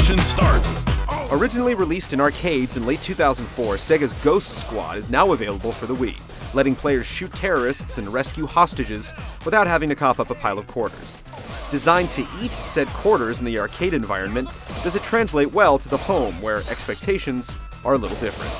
Mission start! Originally released in arcades in late 2004, Sega's Ghost Squad is now available for the Wii, letting players shoot terrorists and rescue hostages without having to cough up a pile of quarters. Designed to eat said quarters in the arcade environment, does it translate well to the home, where expectations are a little different.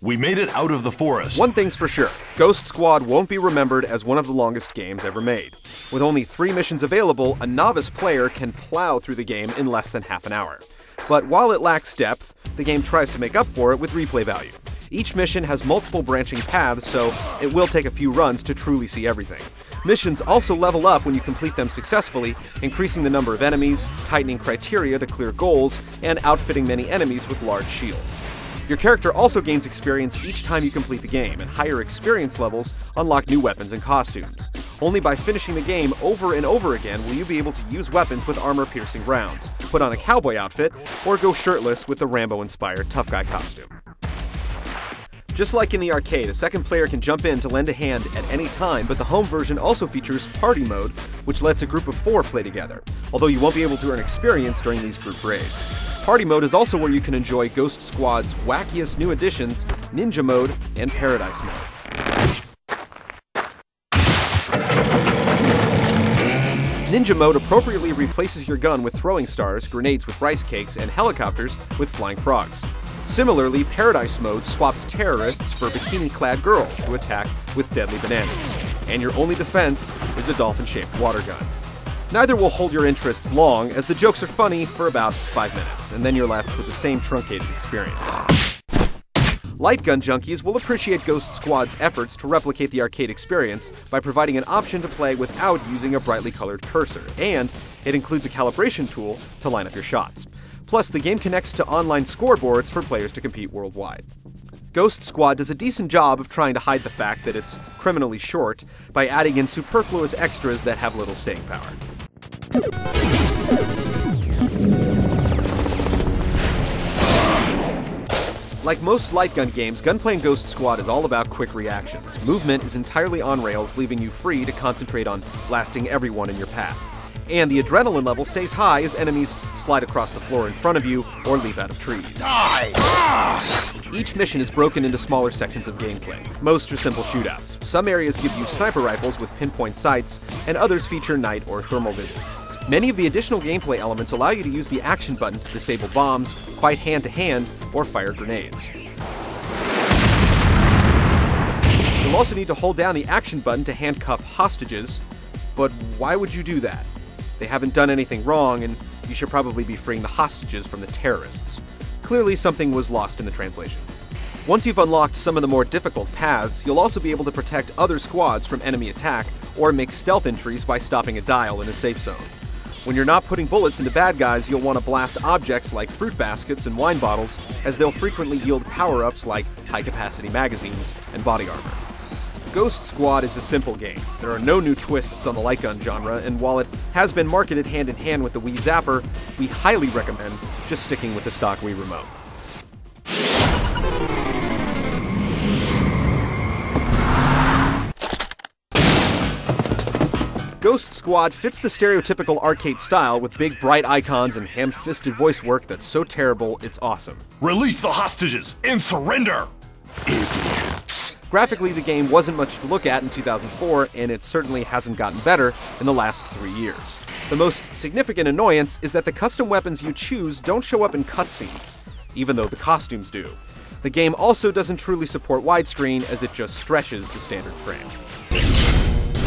We made it out of the forest. One thing's for sure, Ghost Squad won't be remembered as one of the longest games ever made. With only 3 missions available, a novice player can plow through the game in less than half an hour. But while it lacks depth, the game tries to make up for it with replay value. Each mission has multiple branching paths, so it will take a few runs to truly see everything. Missions also level up when you complete them successfully, increasing the number of enemies, tightening criteria to clear goals, and outfitting many enemies with large shields. Your character also gains experience each time you complete the game, and higher experience levels unlock new weapons and costumes. Only by finishing the game over and over again will you be able to use weapons with armor-piercing rounds, put on a cowboy outfit, or go shirtless with the Rambo-inspired tough guy costume. Just like in the arcade, a second player can jump in to lend a hand at any time, but the home version also features Party Mode, which lets a group of 4 play together, although you won't be able to earn experience during these group raids. Party Mode is also where you can enjoy Ghost Squad's wackiest new additions, Ninja Mode and Paradise Mode. Ninja Mode appropriately replaces your gun with throwing stars, grenades with rice cakes, and helicopters with flying frogs. Similarly, Paradise Mode swaps terrorists for bikini-clad girls who attack with deadly bananas. And your only defense is a dolphin-shaped water gun. Neither will hold your interest long, as the jokes are funny for about 5 minutes, and then you're left with the same truncated experience. Light gun junkies will appreciate Ghost Squad's efforts to replicate the arcade experience by providing an option to play without using a brightly colored cursor, and it includes a calibration tool to line up your shots. Plus, the game connects to online scoreboards for players to compete worldwide. Ghost Squad does a decent job of trying to hide the fact that it's criminally short by adding in superfluous extras that have little staying power. Like most light gun games, gunplay in Ghost Squad is all about quick reactions. Movement is entirely on rails, leaving you free to concentrate on blasting everyone in your path. And the adrenaline level stays high as enemies slide across the floor in front of you or leap out of trees. Each mission is broken into smaller sections of gameplay. Most are simple shootouts. Some areas give you sniper rifles with pinpoint sights, and others feature night or thermal vision. Many of the additional gameplay elements allow you to use the action button to disable bombs, fight hand-to-hand, or fire grenades. You'll also need to hold down the action button to handcuff hostages, but why would you do that? They haven't done anything wrong, and you should probably be freeing the hostages from the terrorists. Clearly, something was lost in the translation. Once you've unlocked some of the more difficult paths, you'll also be able to protect other squads from enemy attack, or make stealth entries by stopping a dial in a safe zone. When you're not putting bullets into bad guys, you'll want to blast objects like fruit baskets and wine bottles, as they'll frequently yield power-ups like high-capacity magazines and body armor. Ghost Squad is a simple game. There are no new twists on the light gun genre, and while it has been marketed hand-in-hand with the Wii Zapper, we highly recommend just sticking with the stock Wii Remote. Ghost Squad fits the stereotypical arcade style with big bright icons and ham-fisted voice work that's so terrible it's awesome. Release the hostages and surrender! Graphically, the game wasn't much to look at in 2004, and it certainly hasn't gotten better in the last 3 years. The most significant annoyance is that the custom weapons you choose don't show up in cutscenes, even though the costumes do. The game also doesn't truly support widescreen, as it just stretches the standard frame.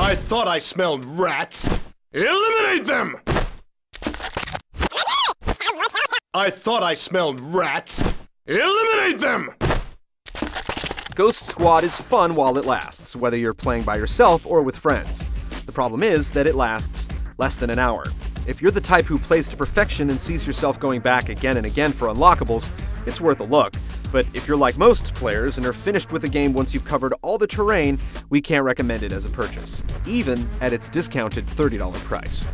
I thought I smelled rats. Eliminate them! I thought I smelled rats. Eliminate them! Ghost Squad is fun while it lasts, whether you're playing by yourself or with friends. The problem is that it lasts less than an hour. If you're the type who plays to perfection and sees yourself going back again and again for unlockables, it's worth a look. But if you're like most players and are finished with the game once you've covered all the terrain, we can't recommend it as a purchase, even at its discounted $30 price.